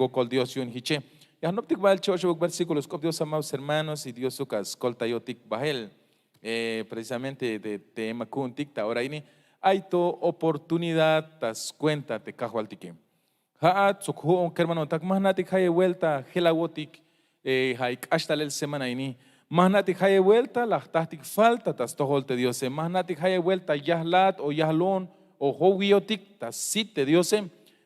llegó con Dios yun hiche. Ya no te va el versículos con Dios, amados hermanos, y Dios sucas colta yotik bahel, precisamente de tema kuntik, ahora ini hay to oportunidad, tas cuenta te cajualtique. Haat sukho hermano tak mahnatik hay vuelta gelawotik, hay hasta el semana ini. Mahnatik hay vuelta, la táctica falta, tas toholte Dios. Mahnatik hay vuelta, yahlat o yahlon o howiotik, tas site Dios.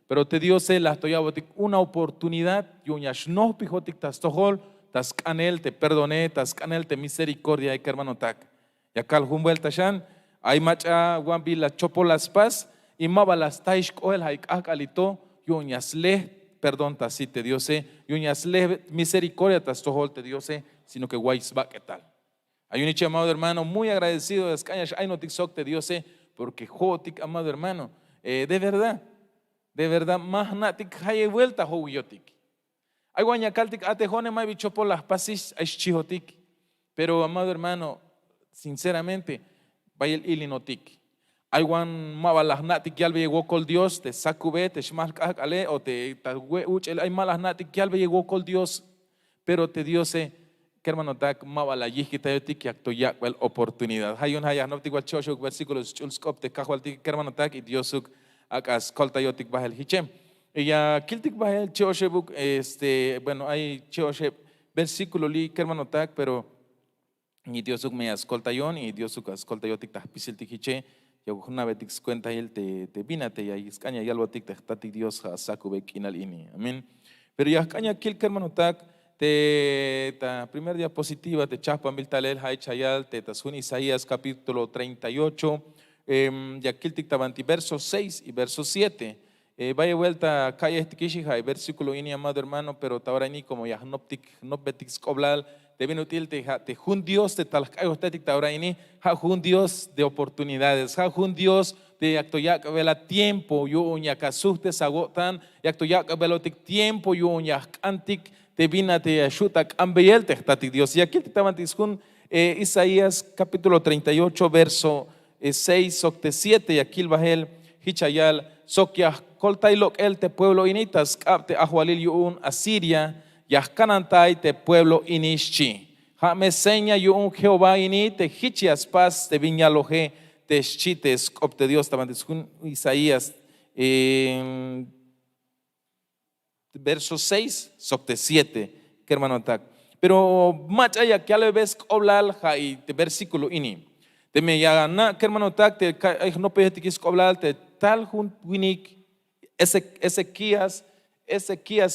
Pero te Dios las toyabotik una oportunidad, yuñash no pijotik, tas tohol, tas canel te perdoné, tas canel te misericordia, hay que hermano tak. Ya cal vuelta shan, hay macha guambi la chopo las paz, y maba las taish koel hay akalito, yuñas le perdón, tas site Dios. Yuñas le misericordia, tas tohol te Dios. Sino que guays va qué tal. Hay un hecho, amado hermano, muy agradecido de Escañas, hay no tiksok te Dios, porque jotik, amado hermano, de verdad, más natik hay vuelta hoyotik. Hay guañacaltik atejone mai bicho por las pasis hay chihotik. Pero amado hermano, sinceramente, vaya el ilinotik. Hay guan mabalas natik que albe llegó con Dios, te sacube, te shmal ale o te uchel, hay malas natik que albe llegó con Dios, pero te Dios que hermano tak mabala yihkita yotik yakto yakwel oportunidad. Hay un hayah no tigual choshuk versículos chulskop te kahualtik que hermano tak y Diosuk akas kolta yotik bahel hichem. Y ya kiltik bahel choshebuk bueno hay choshe versículo li que hermano tak pero y Diosuk me ascolta yon y Diosuk ascolta yotik tah pisiltik hiche. Ya una vez cuenta él te vinate ya iscaña y algo tik tati Dios hasakubek inal ini. Amén. Pero ya caña kilk hermano tak ta primer diapositiva te chapa miltalel hay chayal te tasun Isaías capítulo 38 yakiltik tabanti verso 6 y verso 7 vaya vuelta calle este kishihai versículo ini amado hermano pero ahora ni como ya no betik skoblal te viene útil te jun Dios te talcayo estética ahora ini ha jun Dios de oportunidades ha jun Dios de actoyak vela tiempo yo uña kasuhte sagotan y actoyak velotik tiempo yo uña antik te vina te ayuda ambeyel te tatik Dios. Y aquí te estaban diciendo Isaías capítulo 38 verso 6 octe 7 y aquí el bajel hichayal sokyah koltailok el te pueblo initas capte ahualil yuun Asiria yahkanantai te pueblo inishchi. Ha me seña yuun Jehová ini te hichias paz te viñaloje te chites opte Dios estaban diciendo Isaías verso 6, socte 7, que hermano tak. Pero más allá que al ves oblal hay de versículo ini. De me ya na que hermano tak te no puede te quis oblal te tal jun winik Ezequías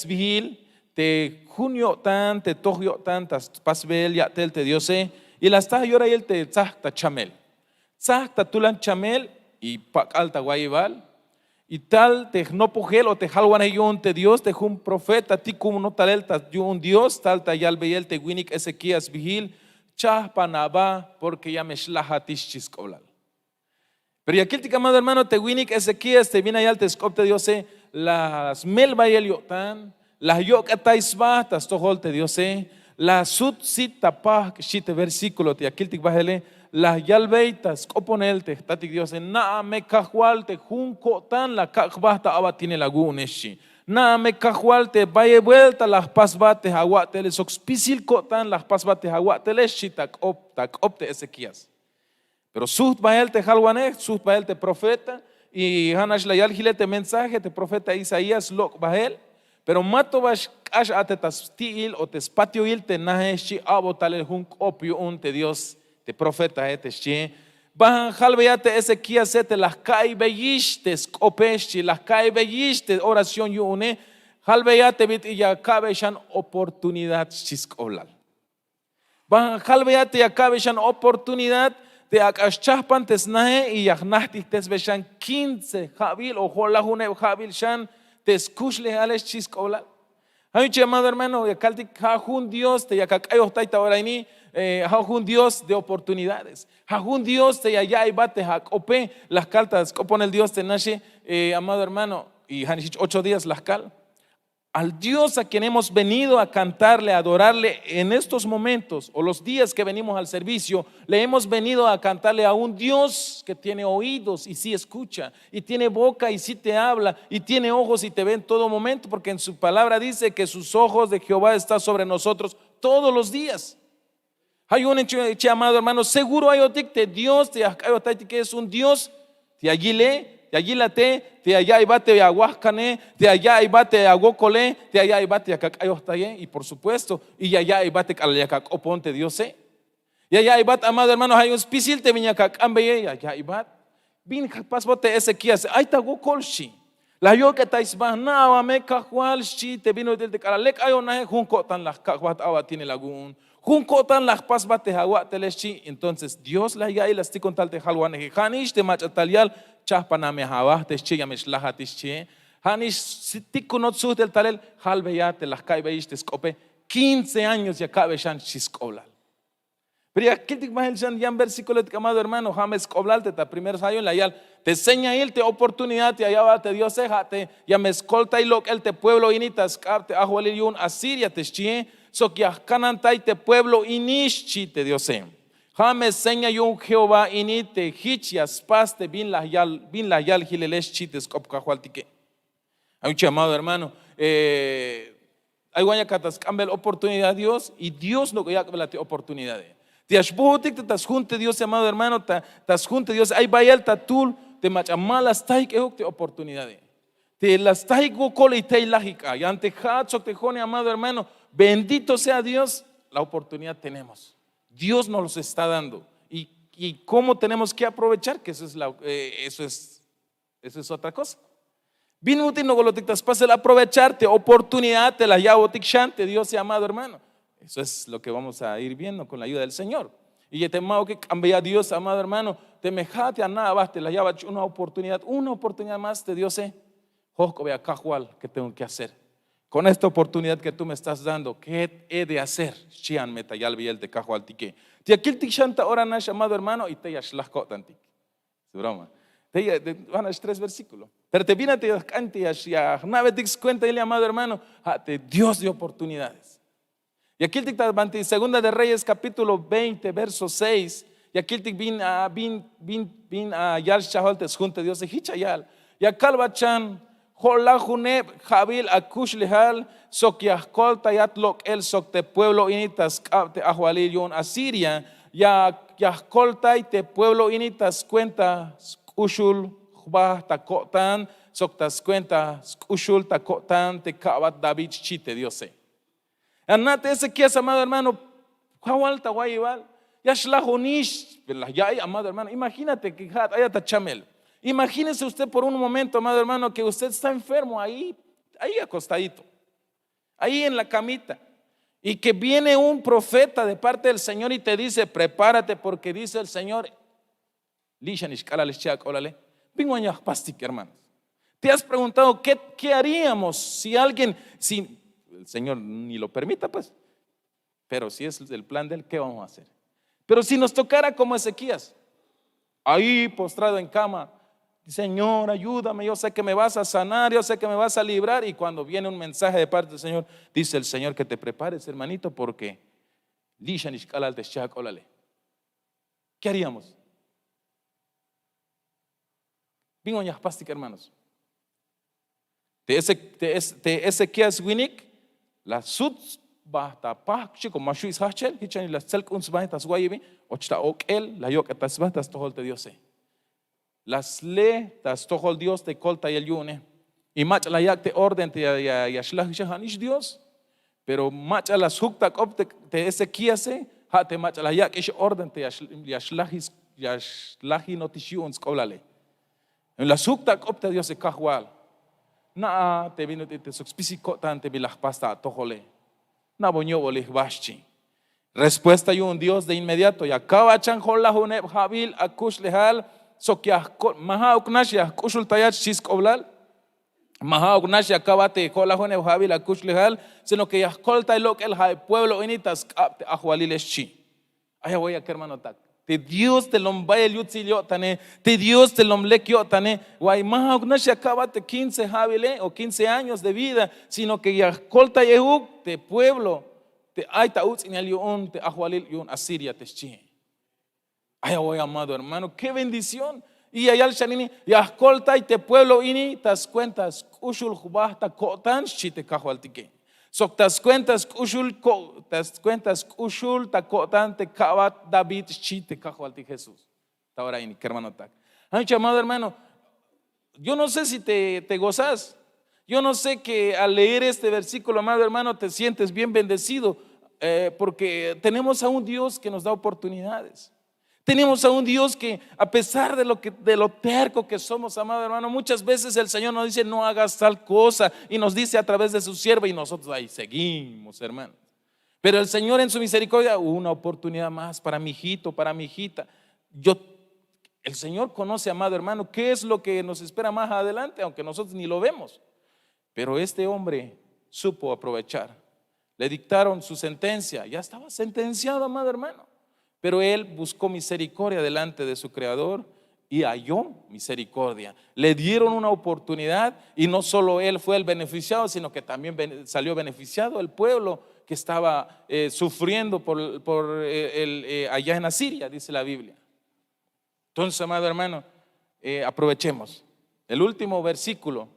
vigil te junio tan te tojo tan tas pasbel ya tel te diose y las ta llora y el te ta chamel. Ta tulan chamel y pa alta guayibal. Y tal te no pogel o te jalwan yon te Dios te un profeta ti como no tal ta un Dios tal ta yal beyel te winik Ezequías vigil chah panaba porque ya me shlahatish chiskolal. Pero ya aquel amado hermano te winik Ezequías te viene yal te scopte Dios las mel bayel yotan las yokatais tas tohol te Dios la sut sit tapah shite versículo te aquel bajele las yalbeitas coponelte tatik Dios na me cajualte junco tan la cajbasta aba tiene laguneshi na me cajualte vaya vuelta las pasbates aguateles oxpisil cotan las pasbates aguateles tak opte Ezequías pero sus baelte jalwanek sus baelte profeta y hanash la yalgilete mensaje te profeta Isaías lok bael pero mato bash ash atetas tiil o te spatio il te naheshi abotale junc opio un te Dios te profeta este bajan halbeate Ezequías te las kai beyiste scopeshi las kai beyiste oración yune halbeate bit ya cabeshan oportunidad chiscolal bajan halbeate ya cabeshan oportunidad de akashchahpan tesnahe y yahnahti tesbeshan 15 jabil o holahune jabil shan teskushle ales chiscolal. Hay un llamado hermano ya kalti hajun Dios te ya kakayo taita oraini un Dios de oportunidades. Un Dios te allá y bate ope las cartas, copone el Dios te nace, amado hermano, y 8 días las cal. Al Dios a quien hemos venido a cantarle, a adorarle en estos momentos o los días que venimos al servicio, le hemos venido a cantarle a un Dios que tiene oídos y sí escucha, y tiene boca y sí te habla, y tiene ojos y te ve en todo momento, porque en su palabra dice que sus ojos de Jehová están sobre nosotros todos los días. Hay un hecho, amado hermano, seguro hay otro que Dios, que es un Dios, te allí lee. De allí la te allá y bate aguascané, de allá y bate aguocole, de allá y bate acacayostaye, y por supuesto, y allá y bate calayacac oponte Dios sé. Y allá y bat, amado hermano, hay un especial te viña cacambeye, allá y bat. Bin pas bote ese kias, ay ta gokolshi. La yo que tais banaba me cajualshi, te vino del de calalec, ay una junco tan las cajuat agua tiene lagún. Junco tan las pas bate agua teleshi, entonces Dios la ya y las ti con tal te jalwane, hanish te machatalial. Chahpaname hawa tesche yameslaha tesche hanish sitikunot sus del talel halbeyate las kaibeis tescope 15 años ya cabe shan chiscoblal. Pero ya que te imaginas ya en versículo de amado hermano james coblal te primer sayo en la yal te enseña él te oportunidad te allá te Dios te ya me escolta y lo que él te pueblo initas capte ahualiyun Asiria tesche so que canantai te pueblo inishchi te Dios Jame seña yo Jehová inite hichias paste bin la yal hilelesh chites kopkahualtique. Hay un llamado hermano. Hay guaya catas cambia la oportunidad de Dios y Dios no ya la oportunidad. Te ashbutik te tas junte Dios amado hermano tas junte Dios hay bayal tatul te machamalas taik te oportunidad. Te las taik gokole y te lógica y ante hatso te jone amado hermano bendito sea Dios la oportunidad tenemos. Dios nos los está dando y cómo tenemos que aprovechar, que eso es otra cosa. Vino útil no golotictas pasa el aprovecharte, oportunidad te la llavo ticchante, Dios sea amado hermano. Eso es lo que vamos a ir viendo con la ayuda del Señor. Y ya te mao que cambia a Dios amado hermano, te mejate a nada vas, te la llava una oportunidad más de Dios Josco vea cajual que tengo que hacer. Con esta oportunidad que tú me estás dando, ¿qué he de hacer? Chian metayal biel de cajo altique. Te aquel tichanta ora nash amado hermano y te yashlahko tantik. Es broma. Te van a 3 versículos. Pero te viene a te canti ya nave tix cuenta el amado hermano, te Dios de oportunidades. Y aquel tic en Segunda de Reyes capítulo 20 verso 6, y aquel tic bin a yal shaholtes junte Dios de hichayal. Y a calvachan Hola Juneb Jabil Akush Lehal Sok Yahkol Tayat Lok El Sok te pueblo initas Kapte Ahualil Yon Asiria Ya Yahkol Tay te pueblo initas cuenta Ushul Jubah Takotan Sok tas cuenta Ushul Takotan te Kabat David Chite Dios Anate ese que es amado hermano Hawal Tawaival Yashlahonish Ya amado hermano imagínate que haya tachamel. Imagínese usted por un momento, amado hermano, que usted está enfermo ahí acostadito, ahí en la camita, y que viene un profeta de parte del Señor y te dice, prepárate porque dice el Señor, hermanos. ¿Te has preguntado qué haríamos si el Señor ni lo permita, pues? Pero si es el plan de él, ¿qué vamos a hacer? Pero si nos tocara como Ezequías, ahí postrado en cama, Señor, ayúdame, yo sé que me vas a sanar, yo sé que me vas a librar. Y cuando viene un mensaje de parte del Señor, dice el Señor que te prepares, hermanito, porque ¿qué haríamos? Bingo ya pastic, hermanos. Te ese que es winik, la sud basta pa chico mashu is hachel, hichan la selk uns baitas guayibi, ochta okel, la yok atas batas toholte Dios. Las le tas tohol Dios te colta y el yune y mach la yak te orden te ya shlah shahanish Dios pero mach la sukta kop te ese kiase ha te mach la yak ish orden te ya shlahi notishuns kolale en la sukta kop te Dios se kahwal na te vino te suxpisiko tante bilah pasta tohole na boño bolih bashchi. Respuesta y un Dios de inmediato y acaba chanjol la huneb habil akush lehal Sokyah maha uknashya kushul tayat chis koblal maha uknashya kabate kola jone jabil akush lehal sino que yahkolta lo que el pueblo initas kapte ahualiles chi. Allá voy a que hermano tak. te Dios te lombaya yutzillo tane, te Dios te lomlekio tane, guaymaha no se acaba de 15 javile o 15 años de vida, sino que ya colta yehuk te pueblo, te aita utz in el te ahualil yun Asiria te chi. Ay, voy amado hermano, qué bendición. Y allá el shanini, ya colta y te pueblo ini, tas cuentas, ushul jubahta kotan, chite kahualtike. Sok tas cuentas ushul ta kotan te kabat David chite kahualti Jesús. Está ahora ini, que hermano tak. Ay, amado hermano, yo no sé si te gozas. Yo no sé que al leer este versículo, amado hermano, te sientes bien bendecido, porque tenemos a un Dios que nos da oportunidades. Tenemos a un Dios que, a pesar de lo terco que somos, amado hermano, muchas veces el Señor nos dice no hagas tal cosa y nos dice a través de su sierva y nosotros ahí seguimos, hermano. Pero el Señor en su misericordia, una oportunidad más para mi hijito, para mi hijita. El Señor conoce, amado hermano, qué es lo que nos espera más adelante, aunque nosotros ni lo vemos. Pero este hombre supo aprovechar. Le dictaron su sentencia, ya estaba sentenciado, amado hermano. Pero él buscó misericordia delante de su Creador y halló misericordia. Le dieron una oportunidad y no solo él fue el beneficiado, sino que también salió beneficiado el pueblo que estaba sufriendo allá en Asiria, dice la Biblia. Entonces, amado hermano, aprovechemos. El último versículo,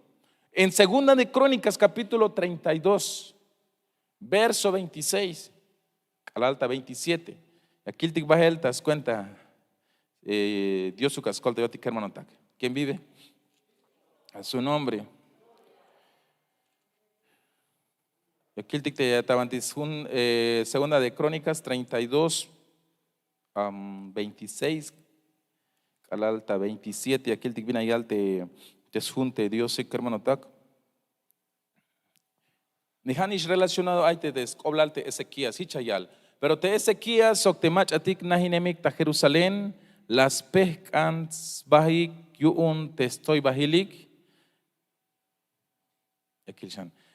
en 2 de Crónicas capítulo 32, verso 26, al alta 27. Aquí el Tikbahel te das cuenta, Dios su cascol de hermano tak. ¿Quién vive? A su nombre. Aquí el Tik te tabantis, 2 de Crónicas 32, 26, al alta 27. Aquí el Tik viene allá te junte Dios su hermano tak. Nihanish relacionado a te descoblalte Ezequías, hichayal. Pero te Ezequías, soctemach atik nahinemik ta Jerusalén, las pehkans bahik yuun te estoy bahilik.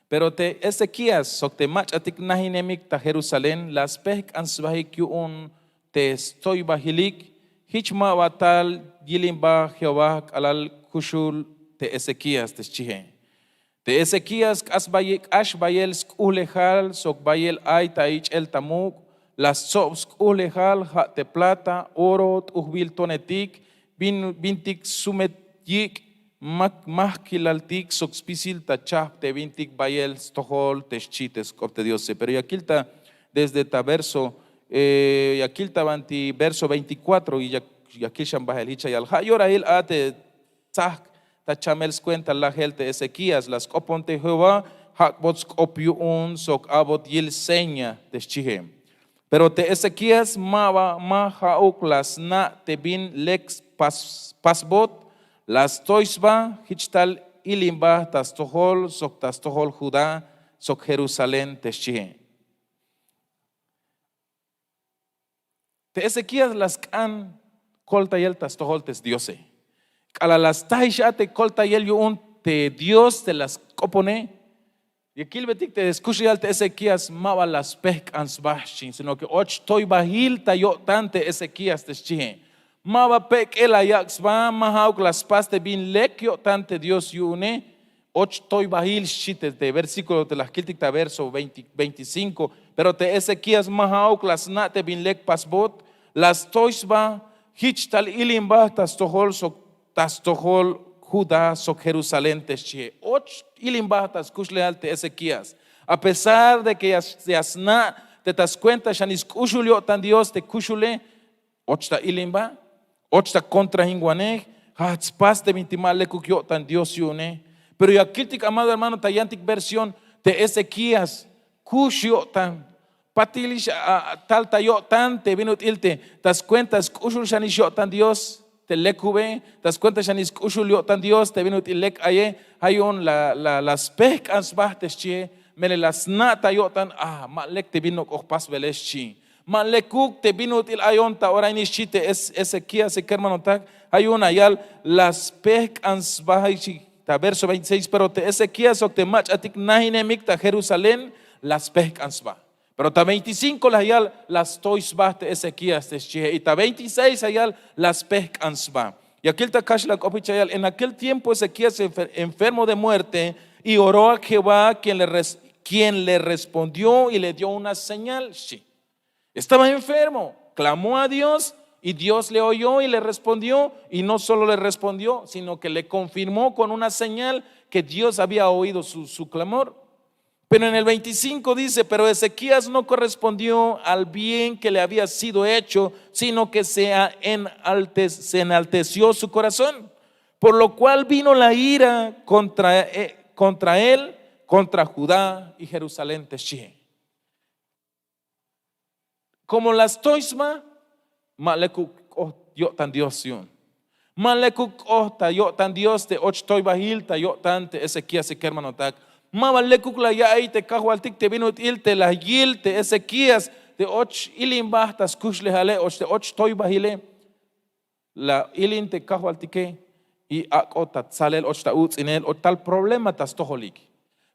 Pero te Ezequías, soctemach atik nahinemik ta Jerusalén, las pehkans bahik yuun te estoy bahilik. Hichma batal yilimba Jehová alal kushul te Ezequías te chihe. Te Ezequías ashbayel skulehal sokbayel ay taich el tamuk. Las sobs ulehal te plata, oro, uhbil tonetik, bintik sumetik, mahkilaltik, soxpisil tachap, te bintik bayel, stohol, teschites, corte Dios. Pero yakilta desde ta verso, yakilta banti verso 24, y yakilshan bahel hicha yal. Hayora el ate tzak, tachamels cuenta la gente Ezequías, las coponte Jehová, hakbots opiun, sok abot yil seña, teschihem. Pero te Ezequías mahauk las na te bin lex pasbot las toisba hichtal ilimba tastohol sok tastohol Judá sok Jerusalén teschihe. Te Ezequías las can colta yel tastohol tes diose. Cala las taisha te colta yel yun te Dios te las copone. Y aquí el betik te escucha al te Ezequías mava las pehkans bashin, sino que och toy bahil ta yo tante Ezequías te chihe. Mava pek el ayax va mahauk las paste bin lek yo tante Dios yune, och toy bahil shite de versículo de las kiltik ta verso 25, pero te Ezequías mahauk las nate bin lek pasbot, las toys va hichtal ilimba tastohol sok tastohol Judá sok Jerusalén teschihe. Och ilimbahtas kushleal te Ezequías. A pesar de que yasna te das cuenta shanis kushulio tan Dios te kushule, ochta ilimba, ochta contra hinguaneg, hatzpas te vintimal le kukyo tan Dios yune. Pero ya kiltik, amado hermano, tayantik versión de Ezequías, kushio tan, patilish tal tayo tan te vinut ilte, das cuentas kushul shanis yo tan Dios. Te lekube, das cuenta shanis kushulio tan Dios, te vinut ilek aye, hayon las pehkans bahtes chie, mele las nata yotan, malek te vinok okpas veleschi, malekuk te vinut il ayon ta orainis chite Ezequías se kermanotak, hayon ayal las pehkans bahaichi, ta verso 26, pero te Ezequías ok te mach atik nahinemik ta Jerusalén, las pehkans bah. Pero ta 25 las toisbah de Ezequías de y ta 26 las pehkansba. Y aquel takashla kopichayal, en aquel tiempo Ezequías enfermo de muerte y oró a Jehová, quien le respondió y le dio una señal. Sí. Estaba enfermo, clamó a Dios y Dios le oyó y le respondió, y no solo le respondió, sino que le confirmó con una señal que Dios había oído su clamor. Pero en el 25 dice, pero Ezequías no correspondió al bien que le había sido hecho, sino que se enalteció su corazón, por lo cual vino la ira contra él, contra Judá y Jerusalén Teshie. Como las toisma, malekuk yo tan Dios yun. Malekuk ta yo tan Dios te och toy bahil ta yo tan te Ezequías se kermanotak. Mamalekuk la ya ahí te kahualtik te vino il te la yil te Ezequías te och ilimbah tas kushle hale och te och toy bahile la ilin te kahualtike y akotat salel och ta uts inel o tal problema tas toholik.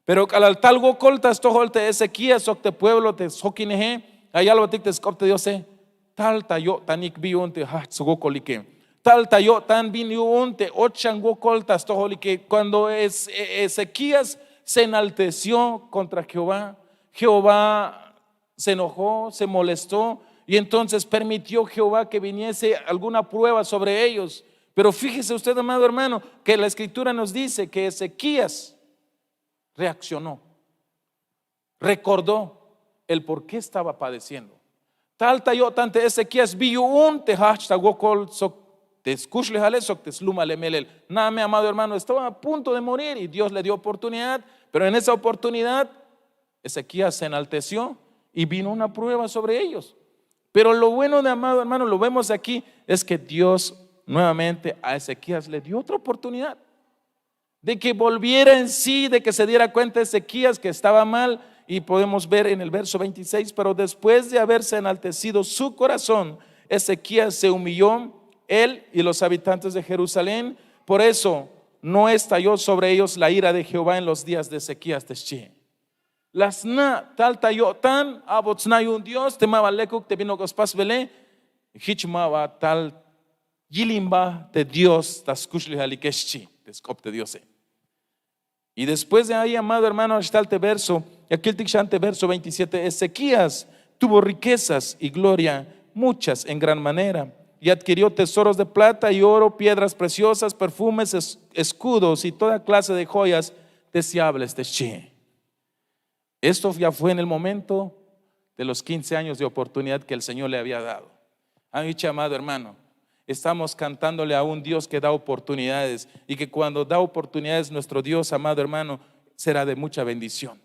Pero al tal gokol tas tohol te Ezequías ok te pueblo te sokinehe allá lo te scopte Dios tal tayo tanik bionte ha sugokolike. Tal tayo tan biniunte ochan gokol tas toholike. Cuando Ezequías se enalteció contra Jehová, Jehová se enojó, se molestó y entonces permitió Jehová que viniese alguna prueba sobre ellos. Pero fíjese usted, amado hermano, que la escritura nos dice que Ezequías reaccionó, recordó el por qué estaba padeciendo. Tal tayo tante Ezequías biun te hachta gokol sok te escuchle jale sok te sluma le melel. Nada, mi amado hermano, estaba a punto de morir y Dios le dio oportunidad, pero en esa oportunidad Ezequías se enalteció y vino una prueba sobre ellos. Pero lo bueno de amado hermano, lo vemos aquí, es que Dios nuevamente a Ezequías le dio otra oportunidad de que volviera en sí, de que se diera cuenta Ezequías que estaba mal. Y podemos ver en el verso 26, pero después de haberse enaltecido su corazón, Ezequías se humilló, él y los habitantes de Jerusalén. Por eso no estalló sobre ellos la ira de Jehová en los días de Ezequías Teshie. Las na tal tayo tan abotsnayun Dios temaba lekuk te vino gospas vele hichmaba tal yilimba de Dios taskushli halikeshchi descopte Dios. Y después de ahí, amado hermano, está el verso, y aquí el verso 27, Ezequías tuvo riquezas y gloria, muchas en gran manera, y adquirió tesoros de plata y oro, piedras preciosas, perfumes, escudos y toda clase de joyas deseables de Sheh. Esto ya fue en el momento de los 15 años de oportunidad que el Señor le había dado. Amado hermano, estamos cantándole a un Dios que da oportunidades y que cuando da oportunidades nuestro Dios, amado hermano, será de mucha bendición.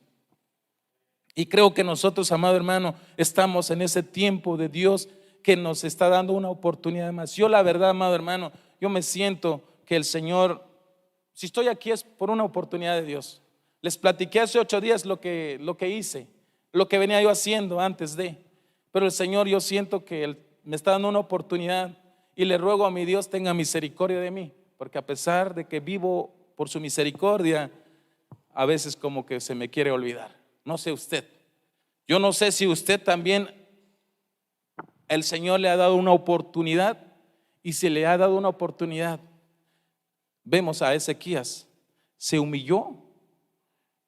Y creo que nosotros, amado hermano, estamos en ese tiempo de Dios que nos está dando una oportunidad más. Yo la verdad, amado hermano, yo me siento que el Señor, si estoy aquí es por una oportunidad de Dios. Les platiqué hace 8 días lo que hice, lo que venía yo haciendo antes de, pero el Señor, yo siento que Él me está dando una oportunidad. Y le ruego a mi Dios tenga misericordia de mí, porque a pesar de que vivo por su misericordia, a veces como que se me quiere olvidar. No sé usted, yo no sé si usted también, el Señor le ha dado una oportunidad, y si le ha dado una oportunidad, vemos a Ezequías, se humilló,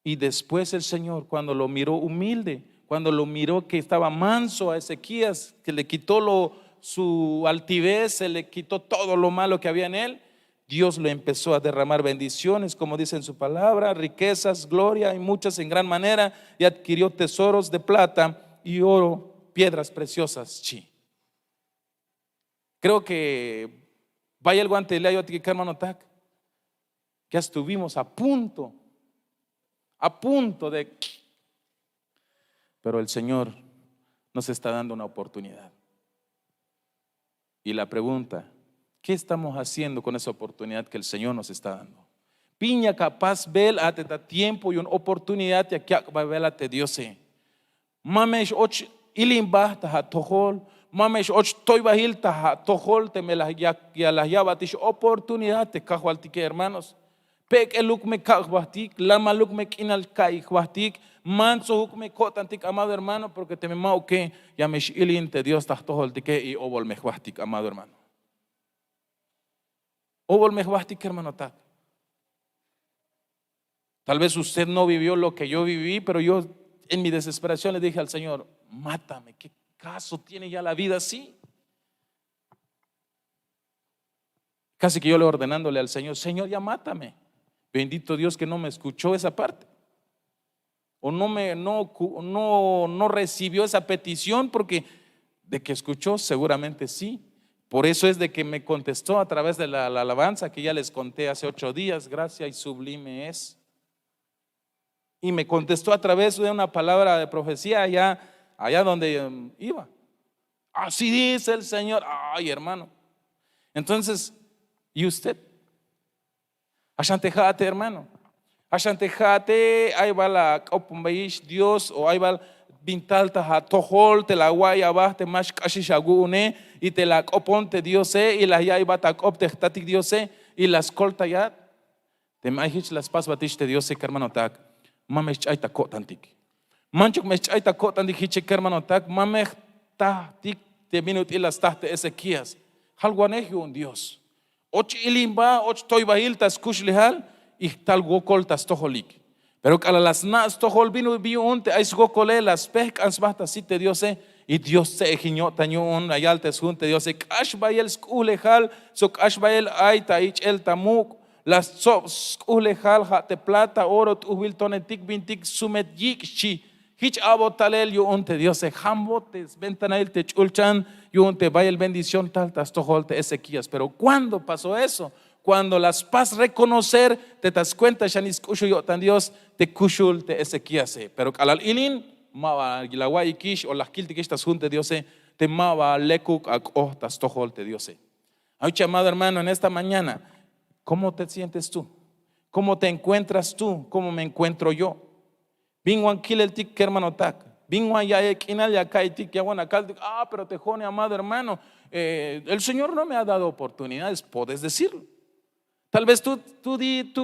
y después el Señor, cuando lo miró humilde, cuando lo miró que estaba manso a Ezequías, que le quitó su altivez, se le quitó todo lo malo que había en él, Dios le empezó a derramar bendiciones, como dice en su palabra, riquezas, gloria y muchas en gran manera, y adquirió tesoros de plata y oro, piedras preciosas. Sí. Creo que vaya el guante de yo hermano tac, que estuvimos a punto de, pero el Señor nos está dando una oportunidad. Y la pregunta, ¿qué estamos haciendo con esa oportunidad que el Señor nos está dando? Piña capaz vel ate da tiempo y una oportunidad ya que va a ver ate Dios. Mamesh och ilimbah ta tohol, mamesh och toy bahil ta tohol te me la ya batish oportunidad te kahwaltique hermanos. Pek eluk me kahwatik, lama luk me kinal kai kahwatik, manso hukme kotantik, amado hermano, porque te me mau que ya me shilin te Dios tahtoholtike y obol mejwastik, amado hermano. Obol mejwastik, hermano, tak. Tal vez usted no vivió lo que yo viví, pero yo en mi desesperación le dije al Señor, mátame, ¿qué caso tiene ya la vida así? Casi que yo le ordenándole al Señor, Señor, ya mátame. Bendito Dios que no me escuchó esa parte. O no recibió esa petición, porque de que escuchó seguramente sí. Por eso es de que me contestó a través de la alabanza que ya les conté hace 8 días, gracia y sublime es. Y me contestó a través de una palabra de profecía allá donde iba. Así dice el Señor. Ay, hermano. Entonces, ¿y usted? Ashantejate, hermano. Ashantejate, ahí va la opumbayish Dios, o ahí va bintalta ha tohol, te la guaya abaste más kashishagune, y te la oponte Dios, y la ya iba ta optechtatik Dios, y las colta ya. Te mahich las pas batiste Dios, hermano tak. Mamech aita kotantik. Manchuk mech aita kotantik hiche hermano tak. Mamech tahtik te minut ilas tahte Ezequías. Halguanegio un Dios. Och ilimba, och toibahil tas kushlihal, y tal gokol tas toholik. Pero que a las nas tohol vino unte ais gokole las pek ansbahta site Dios, y Dios se ejiño taño un ayaltes junte Dios, kash bayel skulehal, so kash bayel aita ich el tamuk. Las sops ulejal te plata oro tu tonetik bintik sumet yikchi hich abotalel yo unte Dios se jambotes ventanail te chulchan yo unte vaya el bendición tal tastoholte Ezequías. Pero cuando pasó eso, cuando las paz reconocer te das cuenta shanis kushu yo tan Dios te kushul te Ezequías. Pero alal ilin mawa gilawai kish o las kiltikish tas junte Dios te mawa lekuk ak oh tastoholte Dios. Ay, amado hermano, en esta mañana, ¿cómo te sientes tú? ¿Cómo te encuentras tú? ¿Cómo me encuentro yo? Binguan kilel tik hermano tak. Binguan ya ekinal ya kaitik ya wanakal. Pero te jone, amado hermano, el Señor no me ha dado oportunidades. Puedes decirlo. Tal vez tú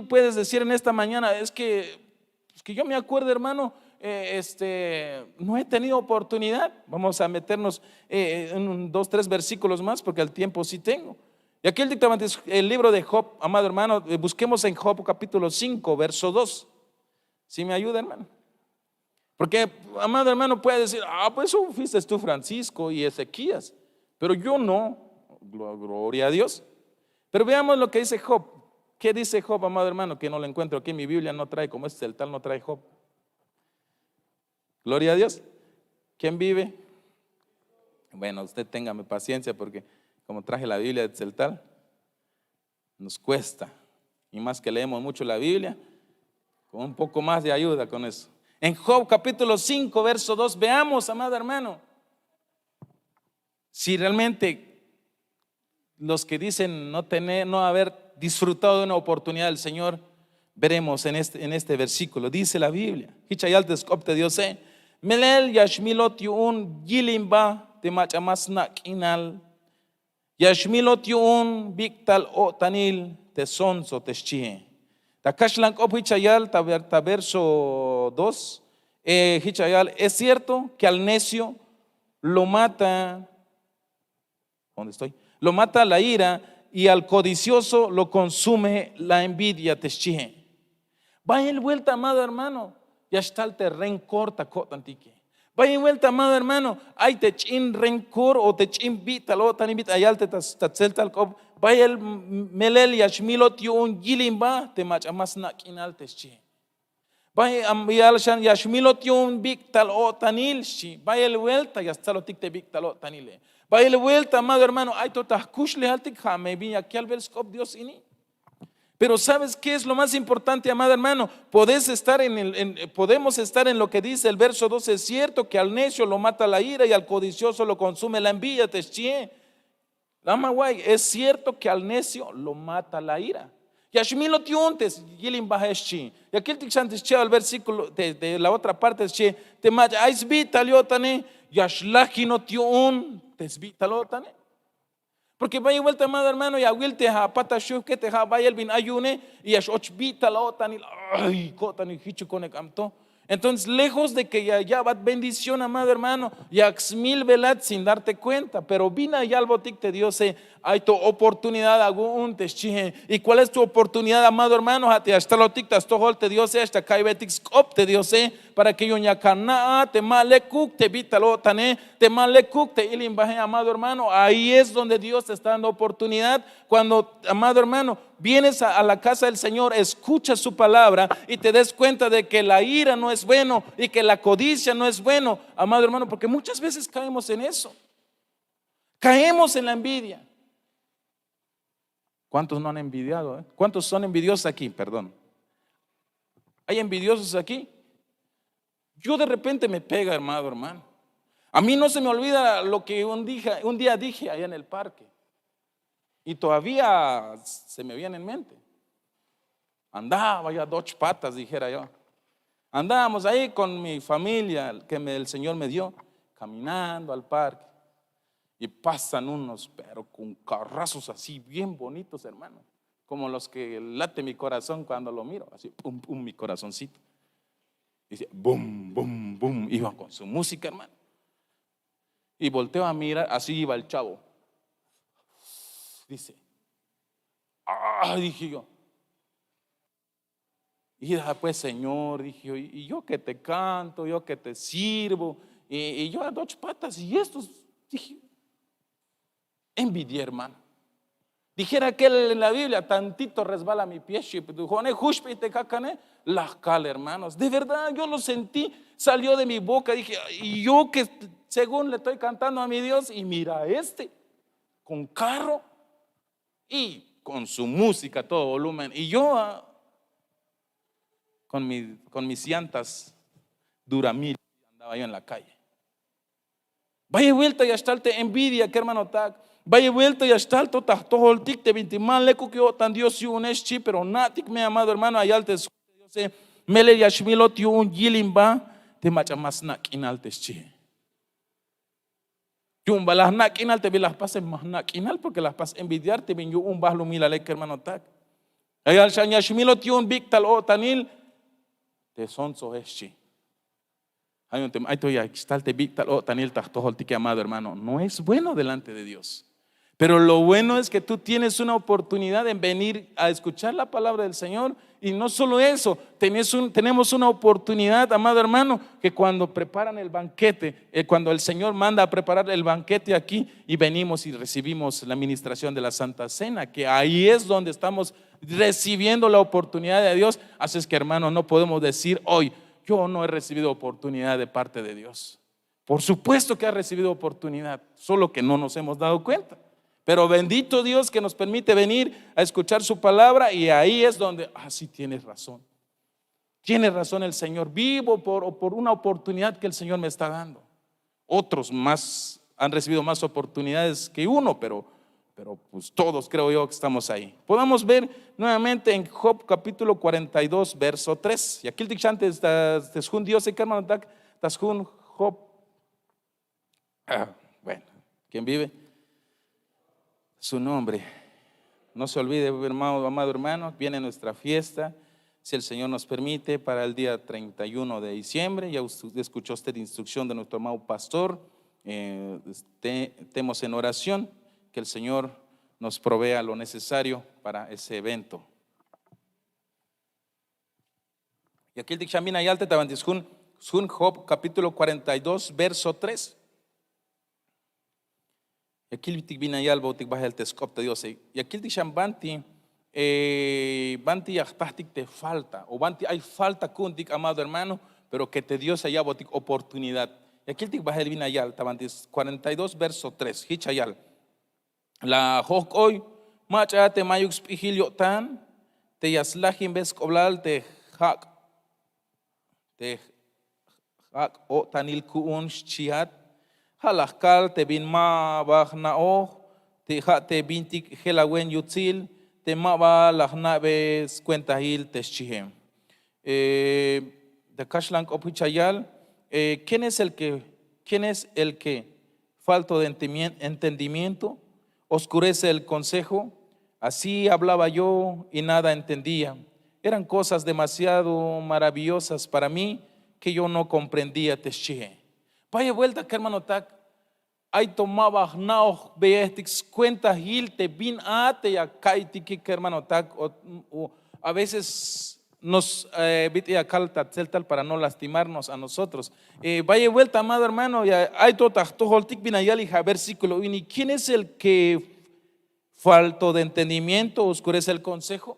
puedes decir en esta mañana, es que yo me acuerdo, hermano, no he tenido oportunidad. Vamos a meternos en 2, 3 versículos más, porque el tiempo sí tengo. Y aquí el libro de Job, amado hermano, busquemos en Job capítulo 5, verso 2. ¿Sí me ayuda, hermano? Porque, amado hermano, puede decir, pues eso fuiste tú, Francisco y Ezequías, pero yo no. Gloria a Dios. Pero veamos lo que dice Job. ¿Qué dice Job, amado hermano? Que no lo encuentro aquí en mi Biblia, no trae, como este el tal no trae Job. Gloria a Dios. ¿Quién vive? Bueno, usted téngame paciencia, porque como traje la Biblia de Celtal, nos cuesta, y más que leemos mucho la Biblia, con un poco más de ayuda con eso. En Job capítulo 5, verso 2, veamos, amado hermano, si realmente los que dicen no haber disfrutado de una oportunidad del Señor, veremos en este versículo, dice la Biblia, Hichayal descopte Dios, Melel yashmilot yun yilimba te machamasna kinal, Yashmilot yun biktal o tanil te sonso te shie. Takashlan op hichayal ta verso 2. Hichayal, es cierto que al necio lo mata, ¿dónde estoy? Lo mata la ira, y al codicioso lo consume la envidia te shie. Vaya el vuelta, amado hermano, ya está el rencor tacotantique. Vaya en vuelta, amado hermano, ay te chin rencor o te chin vitalo tan invita ayal te tatzel tal cob. Vaya el melel yashmilot yun gilimba te machamas na kinal te chi. Vaya ambial shan yashmilot yun vital o tanil shi. Vaya el vuelta ya está lo tic te vital o tanile. Vaya el vuelta, amado hermano, ay to tahkush le altik jame vi aquí al verscob Dios ini. Pero ¿sabes qué es lo más importante, amado hermano? Podemos estar en lo que dice el verso 12. Es cierto que al necio lo mata la ira y al codicioso lo consume la envidia. Es cierto que al necio lo mata la ira. Y aquí el versículo de la otra parte es te porque vaya vuelta, amado hermano, y a Wilte a Patashu que te ha vaya el bin ayune y a Shochbita la otan y ay cotan y hichu con el camto Entonces, lejos de que ya va bendición, amado hermano, ya mil velat sin darte cuenta, pero vina ya al botic te Dios, hay tu oportunidad algún te chije. ¿Y cuál es tu oportunidad, amado hermano? Hasta lo tic te Dios, hasta kaibetic scop te Dios, para que yo ya cana te malekuk te vitalo tane te malekuk te ilimbaje, amado hermano. Ahí es donde Dios te está dando oportunidad. Cuando, amado hermano, vienes a la casa del Señor, escuchas su palabra y te des cuenta de que la ira no es bueno y que la codicia no es bueno, amado hermano, porque muchas veces caemos en eso. Caemos en la envidia. ¿Cuántos no han envidiado? ¿Cuántos son envidiosos aquí? Perdón. ¿Hay envidiosos aquí? Yo de repente me pega, hermano. A mí no se me olvida lo que un día dije allá en el parque. Y todavía se me viene en mente. Andaba ya dos patas, dijera yo. Andábamos ahí con mi familia que el Señor me dio, caminando al parque. Y pasan unos, pero con carrazos así bien bonitos, hermano. Como los que late mi corazón cuando lo miro. Así, pum, pum, mi corazoncito. Dice, bum, bum, bum. Iba con su música, hermano. Y volteo a mirar, así iba el chavo. Dice, dije yo. Y pues, Señor, dije yo, y yo que te canto, yo que te sirvo, y yo a dos patas, y estos, dije, envidia, hermano. Dijera que en la Biblia, tantito resbala mi pie, la cala, hermanos. De verdad, yo lo sentí, salió de mi boca, dije, y yo que según le estoy cantando a mi Dios, y mira con carro y con su música a todo volumen, y yo con mis llantas Duramil andaba yo en la calle. Vaya vuelta y hasta te envidia, que hermano tag. Vaya vuelta y hasta el todo el tic te vintiman le que tan Dios y un eschi, pero natik me amado hermano allá te Dios mele yashmilo tiu un yilimba te macha más nak inal te eschi. Yumba las nak inal te vi las pases más nak inal porque las pas envidiar te vin yo un bahlo mila le que hermano tag. Allá al shanyashmilo tiu un bictal o tanil te son so eschi. Hay un tema, amado hermano, no es bueno delante de Dios. Pero lo bueno es que tú tienes una oportunidad en venir a escuchar la palabra del Señor. Y no solo eso, tenemos una oportunidad, amado hermano, que cuando preparan el banquete, cuando el Señor manda a preparar el banquete aquí y venimos y recibimos la administración de la Santa Cena, que ahí es donde estamos recibiendo la oportunidad de Dios. Así es que, hermano, no podemos decir hoy, yo no he recibido oportunidad de parte de Dios. Por supuesto que ha recibido oportunidad, solo que no nos hemos dado cuenta. Pero bendito Dios que nos permite venir a escuchar su palabra, y ahí es donde, sí tienes razón. Tiene razón el Señor, vivo por una oportunidad que el Señor me está dando. Otros más han recibido más oportunidades que uno, pero pues todos creo yo que estamos ahí. Podamos ver nuevamente en Job capítulo 42 verso 3. Y aquí el dictante está Dios y hermano Job. Bueno, ¿quién vive? Su nombre. No se olvide, amado hermano, viene nuestra fiesta, si el Señor nos permite, para el día 31 de diciembre. Ya escuchó usted la instrucción de nuestro amado pastor. Estemos en oración, que el Señor nos provea lo necesario para ese evento. Y aquí el dictamina y alte tabantis Job capítulo 42 verso 3. Y aquí el dictamina bautic baja el tescop de Dios. Y aquí el dictambanti banti yachtastic te falta, o banti hay falta kuntik, amado hermano, pero que te dio allá bautic oportunidad. Y aquí el dictamina baja el vinayal tabantis 42 verso 3. Hichayal. La hok hoy macha te mayux pihilio tan te yaslahim ves coblal te hak o tanil kuun chihat halakal te bin ma bahna o te ha te bintik helawen yutzil te ma ba lahna ves cuenta hil te chihem de kashlank opichayal. ¿Quién es el que falto de entendimiento oscurece el consejo? Así hablaba yo y nada entendía. Eran cosas demasiado maravillosas para mí, que yo no comprendía teshe. Vaya vuelta que hermano tak, ay tomaba nao beestix cuenta gil te bin ate ya kaiti que hermano tak, o a veces nos vite a calta celtal para no lastimarnos a nosotros. Vaya vuelta, amado hermano, ya hay toholtik bin ayali versículo. ¿Y quién es el que falto de entendimiento oscurece el consejo?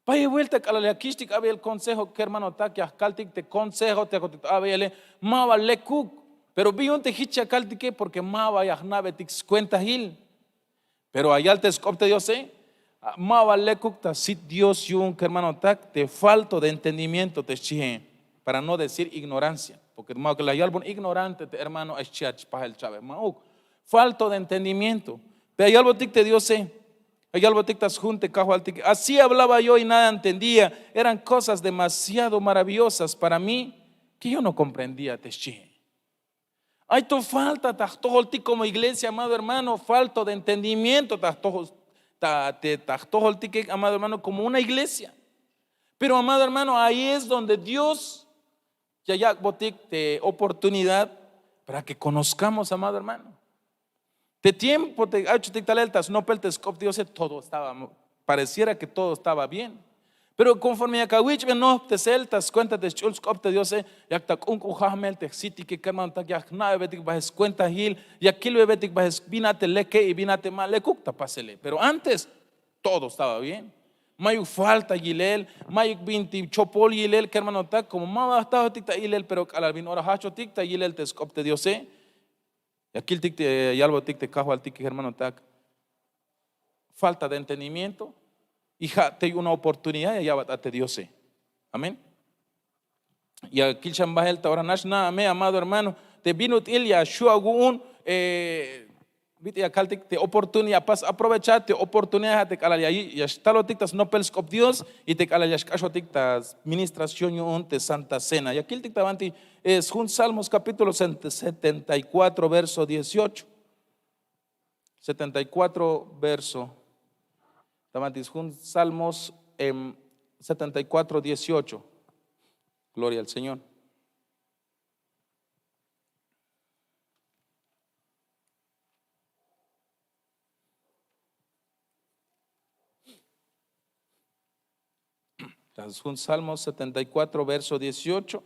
Vaya vuelta a la quistic había el consejo que hermano ta que caltic te consejo te había mava le cook, pero vi un tejicha caltique porque mava ya nave tix cuenta gil, pero allá te escopte Dios mava le cook ta sit Dios yun que hermano ta te falto de entendimiento te chije, para no decir ignorancia, porque hermano que la yalbon ignorante hermano es chiach para el chave mauk falto de entendimiento, pero allá algo tic te Dios así hablaba yo y nada entendía. Eran cosas demasiado maravillosas para mí que yo no comprendía. Hay tu falta como iglesia, amado hermano, falta de entendimiento, amado hermano, como una iglesia. Pero amado hermano, ahí es donde Dios ya botic de oportunidad para que conozcamos, amado hermano. De tiempo te no peltes Dios todo estaba, pareciera que todo estaba bien. Pero conforme a Kawich no te celtas cuenta de Chulskopte Dios ya ta unkuhamel te city que kerman ta ya na betik bajes cuenta hil ya kilo betik bajes binate leke y binate mal le kukta pasele. Pero antes todo estaba bien. Mayuk falta gilel, mayuk binti chopol gilel kerman ta como mama estaba tikta gilel pero al bin ora hacho tikta gilel te skopte Dios y aquí el ticte y algo ticte cajo al tique hermano tac falta de entendimiento y te una oportunidad y ya batate Dios amén. Y aquí chambahel ahora nashna amé amado hermano te vino il ya shuagun vite acá te oportunidad pas aprovechate oportunidad te cala ahí ya está lo tictas no pelskop Dios y te cala ya cacho tictas ministración y te santa cena y aquí el ticta banti es un Salmos capítulo 74 verso 18 74 verso tamantis un Salmos 74 18 gloria al Señor. Es un Salmo 74 verso 18.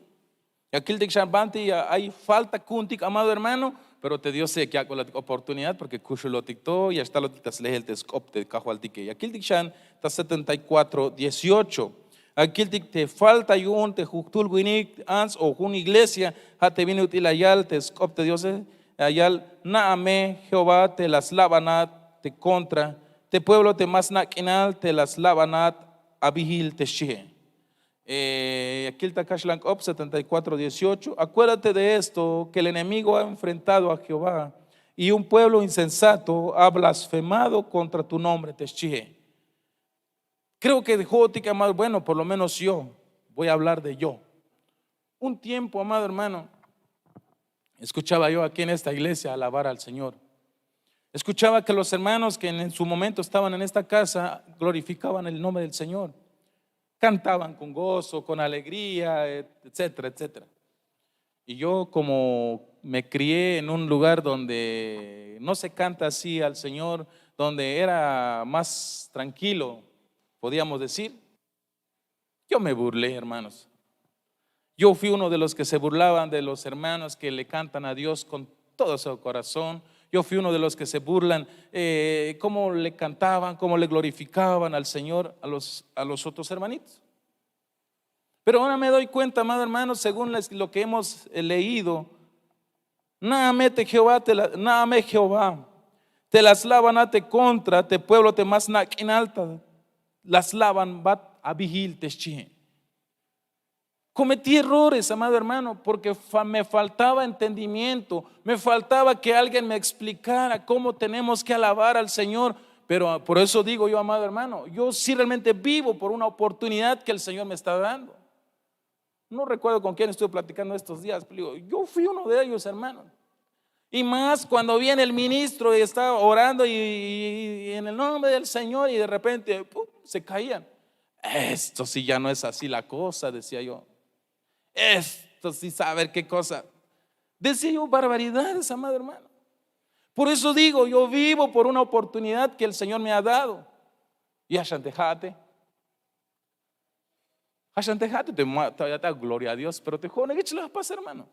Y aquí el diccionario hay falta kuntik amado hermano, pero te dio sé que hago la oportunidad porque kushu lo tictó y hasta lo tictas lejel te scopte cajualtique. Y aquí el diccionario está 74 18. Aquí el te falta y un te juctul guinik ans o una iglesia ha te vino util ayal te scopte Dios ayal naame Jehová te las lavanat te contra te pueblo te mas naquinal te las lavanat abihil te shie. Aquí el Takashlank Op 74 18. Acuérdate de esto, que el enemigo ha enfrentado a Jehová y un pueblo insensato ha blasfemado contra tu nombre, Teshie. Creo que dejó tica más bueno, por lo menos yo voy a hablar de yo. Un tiempo, amado hermano, escuchaba yo aquí en esta iglesia alabar al Señor. Escuchaba que los hermanos que en su momento estaban en esta casa glorificaban el nombre del Señor. Cantaban con gozo, con alegría, etcétera, etcétera. Y yo como me crié en un lugar donde no se canta así al Señor, donde era más tranquilo, podíamos decir, yo me burlé, hermanos. Yo fui uno de los que se burlaban de los hermanos que le cantan a Dios con todo su corazón. Yo fui uno de los que se burlan cómo le cantaban, cómo le glorificaban al Señor a los otros hermanitos. Pero ahora me doy cuenta, amado hermano, según lo que hemos leído, Naame Jehová, te las lavan te contra, te pueblo te más en alta, las lavan bat a vigil te chije. Cometí errores, amado hermano, porque me faltaba entendimiento, me faltaba que alguien me explicara cómo tenemos que alabar al Señor. Pero por eso digo yo, amado hermano, yo sí realmente vivo por una oportunidad que el Señor me está dando. No recuerdo con quién estuve platicando estos días, pero yo fui uno de ellos, hermano. Y más cuando viene el ministro y está orando y en el nombre del Señor y de repente se caían. Esto sí ya no es así la cosa, decía yo. Esto esto sí saber qué cosa. Decía yo barbaridades, amado hermano. Por eso digo, yo vivo por una oportunidad que el Señor me ha dado. Y ashantejate, te da gloria a Dios, pero te joden, ¿qué les pasa, hermano?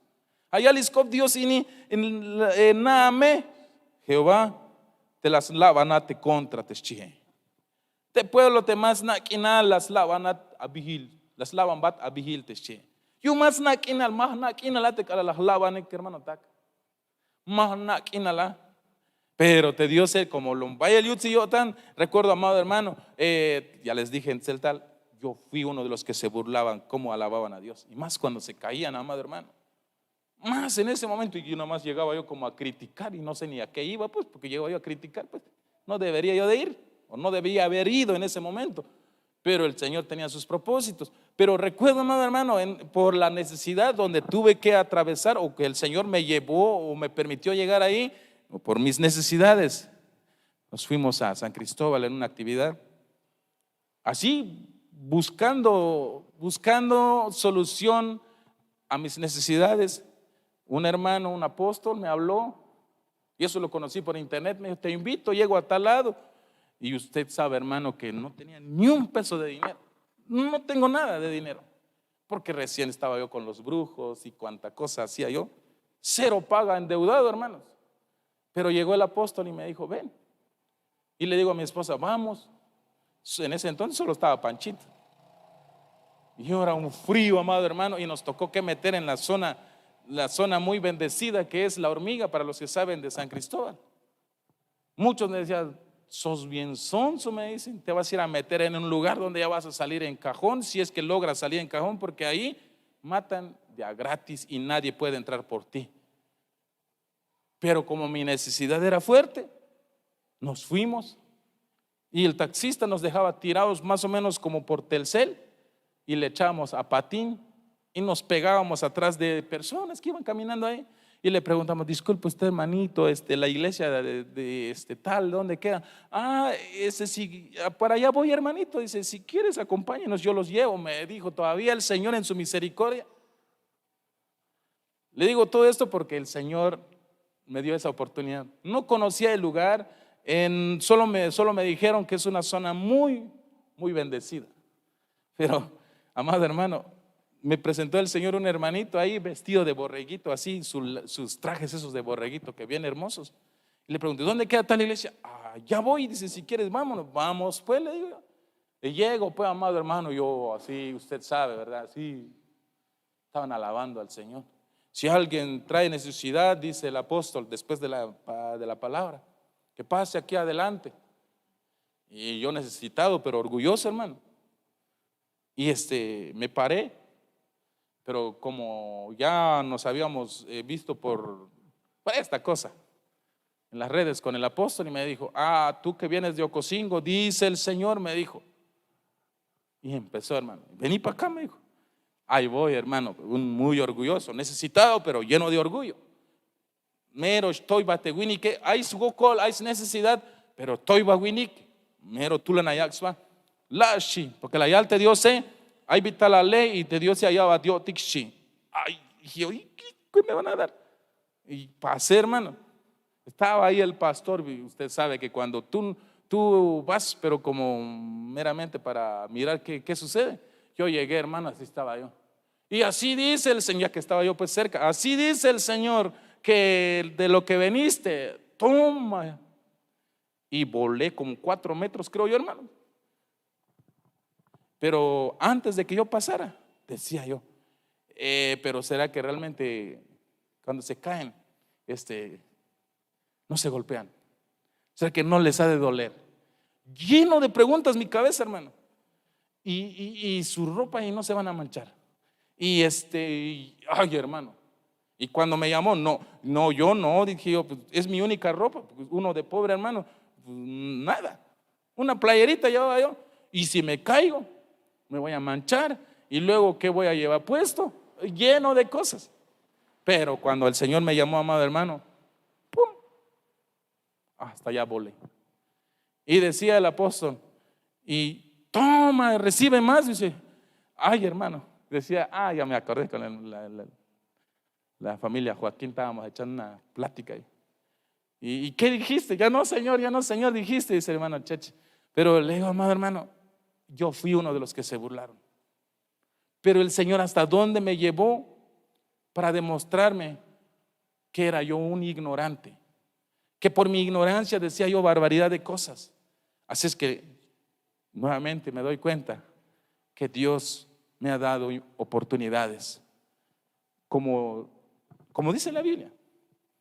Allá les cop Dios en Naame, Jehová, te las lavanate contra te chije. Te pueblo te más naquina las lavanat a vigil, las lavan bat a vigil te chije. Yo más naquina, más naquina la te cala las lavan, hermano, tac. Más naquina la. Pero te dio ser como Lombaya el Yutzi yo tan, recuerdo, amado hermano, ya les dije en Celtal, yo fui uno de los que se burlaban cómo alababan a Dios. Y más cuando se caían, amado hermano. Más en ese momento, y yo nomás llegaba yo como a criticar y no sé ni a qué iba, pues, porque llegaba yo a criticar, pues, no debería yo de ir, o no debía haber ido en ese momento. Pero el Señor tenía sus propósitos. Pero recuerdo, amado hermano, por la necesidad donde tuve que atravesar, o que el Señor me llevó o me permitió llegar ahí, o por mis necesidades, nos fuimos a San Cristóbal en una actividad, así buscando solución a mis necesidades. Un hermano, un apóstol me habló, y eso lo conocí por internet, me dijo, te invito, llego a tal lado. Y usted sabe, hermano, que no tenía ni un peso de dinero, no tengo nada de dinero, porque recién estaba yo con los brujos y cuánta cosa hacía yo, cero paga, endeudado, hermanos. Pero llegó el apóstol y me dijo, ven. Y le digo a mi esposa, vamos. En ese entonces solo estaba Panchito. Y era un frío, amado hermano, y nos tocó que meter en la zona muy bendecida que es La Hormiga, para los que saben de San Cristóbal. Muchos me decían, sos bien sonso, me dicen, te vas a ir a meter en un lugar donde ya vas a salir en cajón, si es que logras salir en cajón, porque ahí matan de a gratis y nadie puede entrar por ti. Pero como mi necesidad era fuerte, nos fuimos y el taxista nos dejaba tirados más o menos como por Telcel y le echábamos a patín y nos pegábamos atrás de personas que iban caminando ahí y le preguntamos, disculpe usted, hermanito, la iglesia de tal, ¿dónde queda? Sí, para allá voy, hermanito. Dice, si quieres acompáñenos, yo los llevo. Me dijo todavía el Señor en su misericordia. Le digo todo esto porque el Señor me dio esa oportunidad. No conocía el lugar, solo me dijeron que es una zona muy, muy bendecida. Pero, amado hermano, me presentó el Señor un hermanito ahí vestido de borreguito, así, sus trajes esos de borreguito que bien hermosos. Y le pregunté, ¿dónde queda tal iglesia? Ya voy. Dice, si quieres, vámonos. Vamos, pues, le digo. Y llego, pues, amado hermano, yo así, usted sabe, ¿verdad? Así, estaban alabando al Señor. Si alguien trae necesidad, dice el apóstol después de la palabra, que pase aquí adelante. Y yo necesitado, pero orgulloso, hermano. Y me paré, pero como ya nos habíamos visto por esta cosa en las redes con el apóstol, y me dijo, tú que vienes de Ocosingo, dice el Señor, me dijo. Y empezó, hermano, vení para acá, me dijo. Ahí voy, hermano, muy orgulloso, necesitado, pero lleno de orgullo. Mero estoy batewinique, hay su gokol, hay necesidad, pero estoy batewinique. Mero tulanayaxva, lashi, porque la yal te dio hay vital la ley y te dio allá va dio tixi. Ay, yo, ¿qué me van a dar? Y pasé, hermano. Estaba ahí el pastor, y usted sabe que cuando tú vas, pero como meramente para mirar qué sucede. Yo llegué, hermano, así estaba yo. Y así dice el Señor, ya que estaba yo pues cerca, así dice el Señor, que de lo que veniste, toma. Y volé como 4 metros, creo yo, hermano. Pero antes de que yo pasara, decía yo, pero será que realmente cuando se caen, no se golpean? ¿Será que no les ha de doler? Lleno de preguntas mi cabeza, hermano. Y su ropa y no se van a manchar. Ay, hermano. Y cuando me llamó, no, yo no, dije yo, pues, es mi única ropa, pues, uno de pobre, hermano, pues, nada, una playerita llevaba yo, y si me caigo, me voy a manchar, y luego, ¿qué voy a llevar puesto? Lleno de cosas. Pero cuando el Señor me llamó, amado hermano, ¡pum!, hasta allá volé. Y decía el apóstol, y toma, recibe más, dice, ay, hermano. Decía, ya me acordé con la familia Joaquín estábamos echando una plática ahí. ¿Y qué dijiste? Ya no, Señor, dijiste, dice el hermano Cheche. Pero le digo, amado hermano, yo fui uno de los que se burlaron. Pero el Señor hasta dónde me llevó para demostrarme que era yo un ignorante, que por mi ignorancia decía yo barbaridad de cosas. Así es que nuevamente me doy cuenta que Dios me ha dado oportunidades. Como dice la Biblia,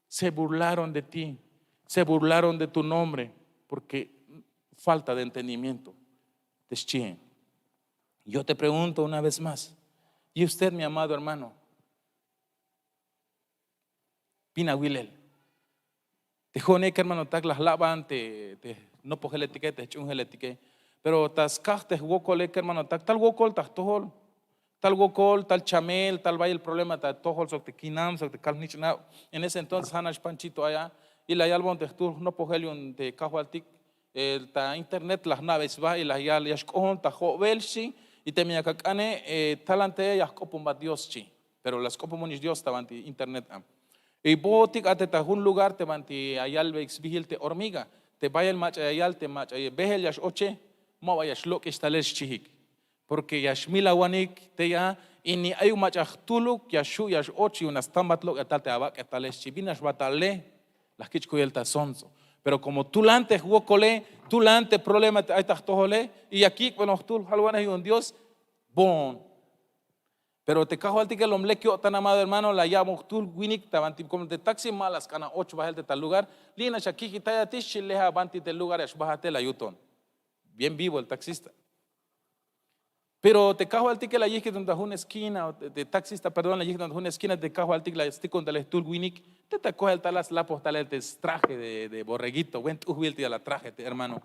se burlaron de ti, se burlaron de tu nombre, porque falta de entendimiento. Yo te pregunto una vez más, y usted, mi amado hermano, Pina Willel, te jone que hermano tak las lavan, no poge la etiqueta, chunge la etiqueta, pero tas te wokole que hermano tak tal wokol tak tohol, tal wokol, tal chamel, tal vaya el problema, tal tohol sok te kinam, sok te kalnich na. En ese entonces Hanash Panchito allá, y la yalbon te tú no pogelion te cajualtic, ta internet las naves va y las yal yashkohon ta jovelshi y te mia kakane talante yashkopum bat Dios chi, pero las copomonis Dios tabanti internet am. Y botik ate ta un lugar te banti ayal vex vigil te hormiga, te vaya el mach ayal te mach behel yash oche, mo vayas lo que estales chihik, porque yash milawanik te ya y ni hay un mach tuluk yashu yash ochi unas tambat lo que tal te abak etales chibinas batale las kichkuyel ta sonso. Pero como tú lante huokole, tú lante problema te aitas tojole y aquí bueno tú halwana y un Dios bon. Pero te cajo al tique el hombre que tan amado hermano la llamo tú winik tabanti como de taxi malas cana 8 bajel de tal lugar lina shakiki taya tish leha banti del lugar es bajate la yuton. Bien vivo el taxista. Pero te cajo al tique la yiki donde una esquina de taxista perdón la yiki donde una esquina te cajo al tique la stick con el tul winik te coge el talas la postal el traje de borreguito wen tu wilti a la traje hermano.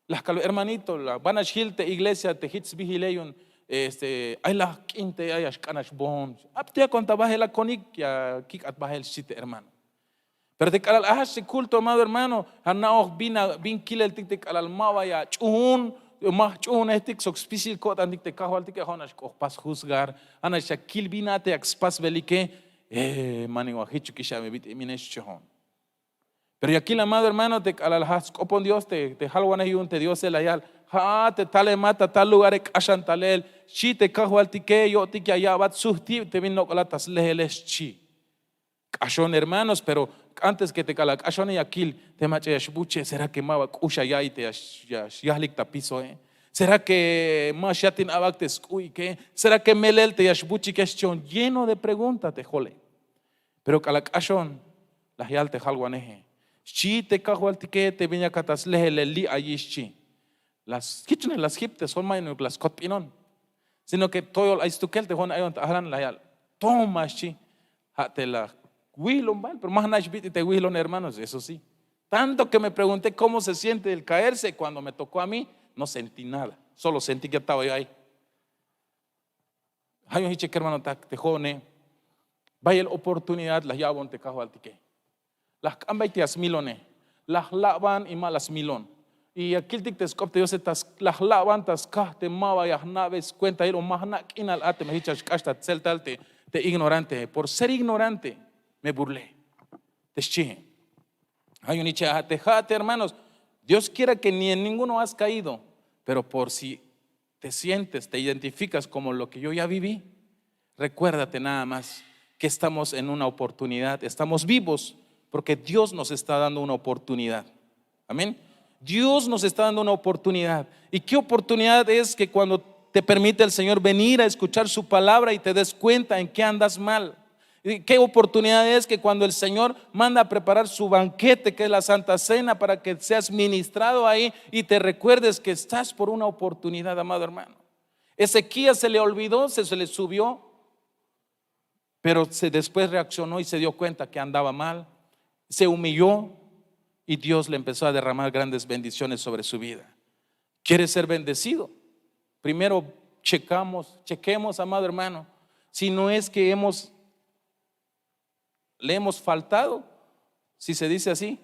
Las hermanito la van a shilte iglesia te hits vigileyon hay la quinte hay ashkanash bon aptia conta baje la conic ya kik at baje el site hermano pero te calal se culto amado hermano hanaoch bin kil el tik calal mawa ya chun mah chun estik sok spisil kot andik te kahwal tik honash ko pas juzgar anash kil binate expas velike mani wa hichu kisha me bit minesh chon. Pero aquí el amado hermano te calal has copon Dios te halwana yun te Dios el ayal te tale mata tal lugar kashan talel chi te cajual tique yo tique allá bat suhti te vino colatas leheles chi kashon hermanos pero antes que te cala kashon y aquil te mache yashbuche será que maba kusha ya y te yahlik tapizo será que mashatin abactes uy que será que melel te yashbuchi que es lleno de preguntas te jole pero cala kashon la yal te halwaneje chi te cajual tique te viña catas leheli ayishi las kitchenes las hiptes son más las cotpinon sino que todo el estuquel te juan ayon taharan la yal toma chi te la huilon pero más nashbit te huilon hermanos eso sí tanto que me pregunté cómo se siente el caerse cuando me tocó a mí no sentí nada solo sentí que estaba yo ahí hay un hiche que hermano te jone vaya la oportunidad las yabon te cajo al tique las cambaitias milone las lavan y malas milón. Y aquí el te escopte yo se las lavantas te mava ya naves cuenta ir o más na inal ate me hichas hasta celtalte te ignorante por ser ignorante me burlé te chije hay un hicha te hermanos Dios quiera que ni en ninguno has caído pero por si te sientes te identificas como lo que yo ya viví recuérdate nada más que estamos en una oportunidad estamos vivos porque Dios nos está dando una oportunidad amén. Dios nos está dando una oportunidad. ¿Y qué oportunidad es que cuando te permite el Señor venir a escuchar su palabra y te des cuenta en qué andas mal? ¿Y qué oportunidad es que cuando el Señor manda a preparar su banquete, que es la Santa Cena, para que seas ministrado ahí y te recuerdes que estás por una oportunidad, amado hermano? Ezequías se le olvidó, se le subió, pero después reaccionó y se dio cuenta que andaba mal, se humilló. Y Dios le empezó a derramar grandes bendiciones sobre su vida. ¿Quieres ser bendecido? Primero chequemos, amado hermano, si no es que le hemos faltado, si se dice así,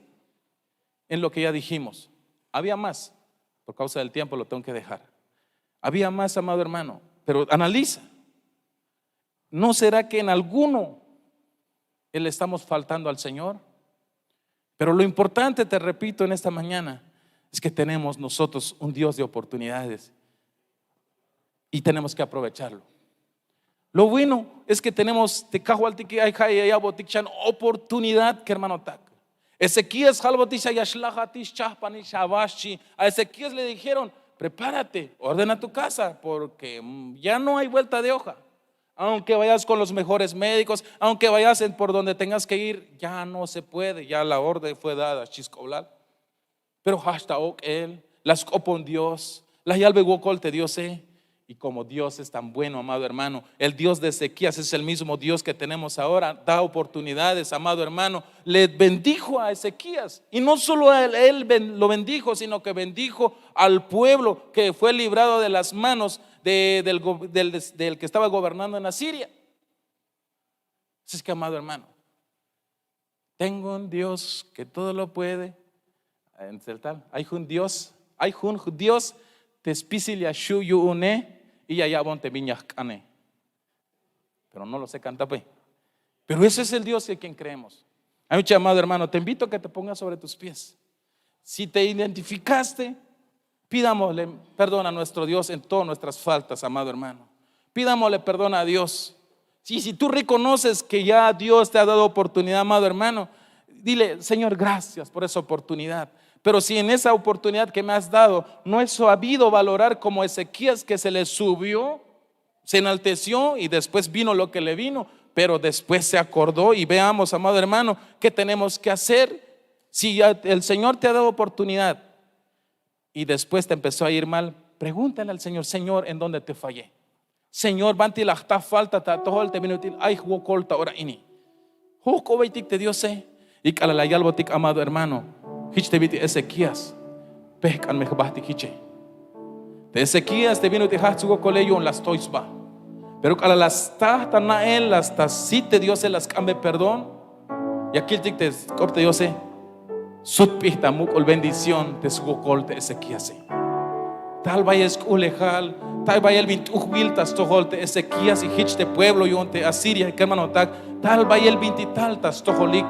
en lo que ya dijimos. Había más, por causa del tiempo lo tengo que dejar. Había más, amado hermano, pero analiza. ¿No será que en alguno Le estamos faltando al Señor. Pero lo importante, te repito en esta mañana, es que tenemos nosotros un Dios de oportunidades y tenemos que aprovecharlo. Lo bueno es que tenemos oportunidad, que hermano tak. Ezequías a Ezequías le dijeron: prepárate, ordena tu casa, porque ya no hay vuelta de hoja. Aunque vayas con los mejores médicos, aunque vayas por donde tengas que ir, ya no se puede, ya la orden fue dada, chiscoblal. Pero hasta él, las copon Dios, las yalbeguocolte Dios. Y como Dios es tan bueno, amado hermano, el Dios de Ezequías es el mismo Dios que tenemos ahora, da oportunidades, amado hermano. Le bendijo a Ezequías, y no solo a él lo bendijo, sino que bendijo al pueblo que fue librado de las manos del que estaba gobernando en Asiria. Así es que, amado hermano, tengo un Dios que todo lo puede. Hay un Dios te espicilia shu yu une y ya bonte viñas cane. Pero no lo sé cantar. Pero ese es el Dios en quien creemos. Hay mucho, amado hermano, te invito a que te pongas sobre tus pies. Si te identificaste, pidámosle perdón a nuestro Dios en todas nuestras faltas, amado hermano. Pidámosle perdón a Dios. Si tú reconoces que ya Dios te ha dado oportunidad, amado hermano, dile: Señor, gracias por esa oportunidad. Pero si en esa oportunidad que me has dado no he sabido valorar como Ezequías, que se le subió, se enalteció y después vino lo que le vino, pero después se acordó. Y veamos, amado hermano, qué tenemos que hacer. Si el Señor te ha dado oportunidad y después te empezó a ir mal, pregúntale al Señor: Señor, ¿en dónde te fallé? Señor, banti la falta ta todo te minutil ay huocolta ahora ini. Huko baitik te Dios y calalay botik, amado hermano. Hich te viti Ezequías pescan mejbahti hiche. De Ezequías te vino te hatsugo colegio en las toisba. Pero cala las ta na él las ta si te Dios se las cambie perdón. Y aquí te copte Dios sutpihta mukol bendición te sugo colte Ezequías. Tal vayas ulejal, tal vaya el 21 viltas tojolte Ezequías y hich de pueblo yonte Asiria, que hermano tak, tal vaya el 20 taltas tojolik,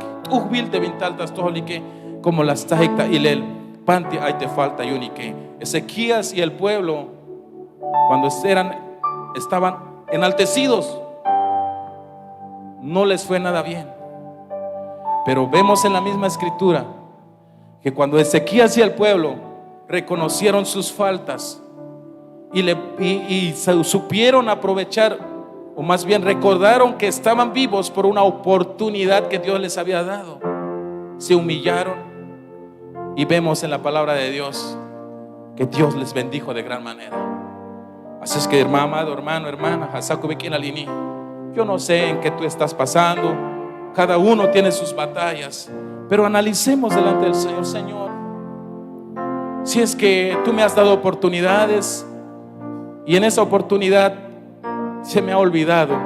vilte 20 taltas tojolique, como las tajecta y el panti ahí te falta yunique. Ezequías y el pueblo, cuando estaban enaltecidos, no les fue nada bien. Pero vemos en la misma escritura que cuando Ezequías y el pueblo reconocieron sus faltas y supieron aprovechar, o más bien recordaron que estaban vivos por una oportunidad que Dios les había dado, se humillaron. Y vemos en la palabra de Dios que Dios les bendijo de gran manera. Así es que, amado hermano, hermana, yo no sé en qué tú estás pasando. Cada uno tiene sus batallas, pero analicemos delante del Señor: Señor, si es que tú me has dado oportunidades y en esa oportunidad se me ha olvidado,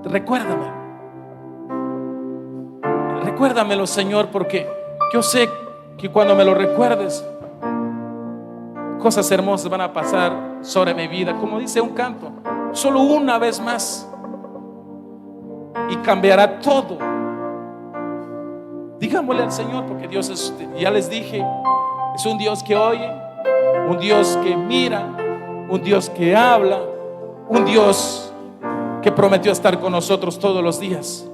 recuérdamelo, Señor, porque yo sé que cuando me lo recuerdes, cosas hermosas van a pasar sobre mi vida. Como dice un canto, solo una vez más y cambiará todo. Digámosle al Señor, porque Dios ya les dije, es un Dios que oye, un Dios que mira, un Dios que habla, un Dios que prometió estar con nosotros todos los días.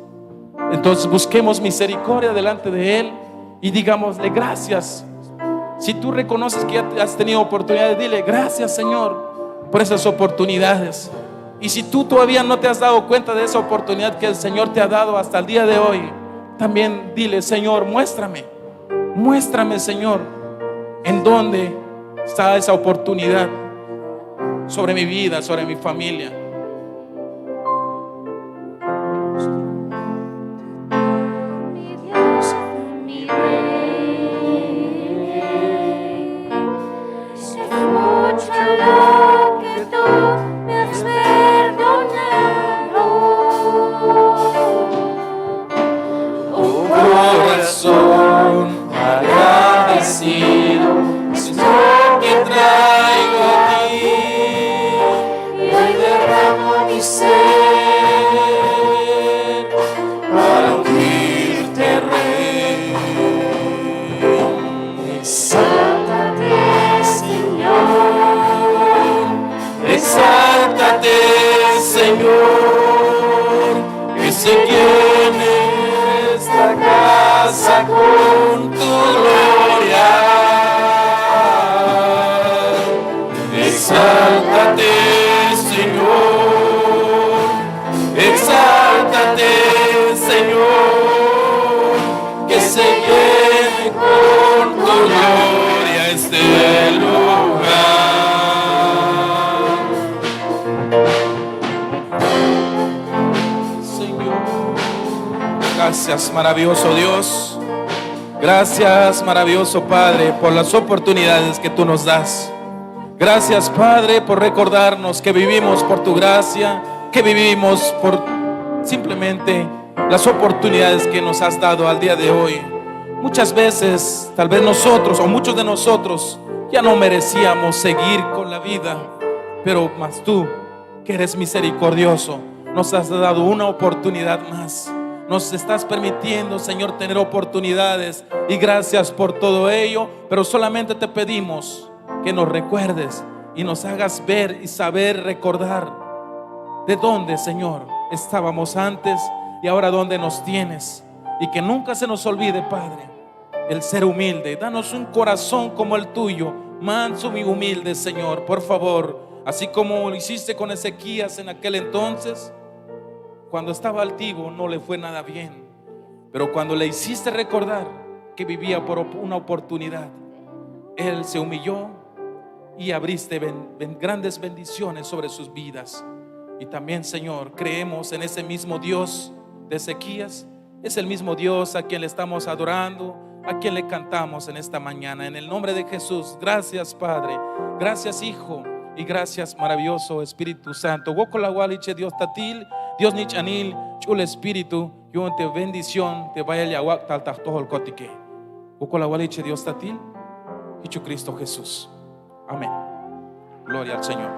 Entonces busquemos misericordia delante de Él y digámosle gracias. Si tú reconoces que ya has tenido oportunidades, dile: gracias, Señor, por esas oportunidades. Y si tú todavía no te has dado cuenta de esa oportunidad que el Señor te ha dado hasta el día de hoy, también dile: Señor, muéstrame, Señor, en dónde está esa oportunidad sobre mi vida, sobre mi familia. Que traigo a ti y hoy derramo casa con tu gloria. Exáltate, Señor, exáltate, Señor, que se llene con tu gloria este lugar. Gracias, maravilloso Dios. Gracias, maravilloso Padre, por las oportunidades que tú nos das. Gracias, Padre, por recordarnos que vivimos por tu gracia, que vivimos por simplemente las oportunidades que nos has dado al día de hoy. Muchas veces, tal vez nosotros o muchos de nosotros ya no merecíamos seguir con la vida, pero más tú, que eres misericordioso, nos has dado una oportunidad más. Nos estás permitiendo, Señor, tener oportunidades, y gracias por todo ello. Pero solamente te pedimos que nos recuerdes y nos hagas ver y saber recordar de dónde, Señor, estábamos antes y ahora dónde nos tienes. Y que nunca se nos olvide, Padre, el ser humilde. Danos un corazón como el tuyo, manso y humilde, Señor, por favor. Así como lo hiciste con Ezequías en aquel entonces. Cuando estaba altivo no le fue nada bien, pero cuando le hiciste recordar que vivía por una oportunidad, él se humilló y abriste grandes bendiciones sobre sus vidas. Y también, Señor, creemos en ese mismo Dios de Ezequías. Es el mismo Dios a quien le estamos adorando, a quien le cantamos en esta mañana. En el nombre de Jesús, gracias, Padre, gracias, Hijo, y gracias, maravilloso Espíritu Santo. Wokolawaliche Dios tatil, Dios nichanil, chul Espíritu, yo te bendición, te vaya el yawak tal tahtohol kotike. Wokolawaliche Dios tatil, y chu Cristo Jesús. Amén. Gloria al Señor.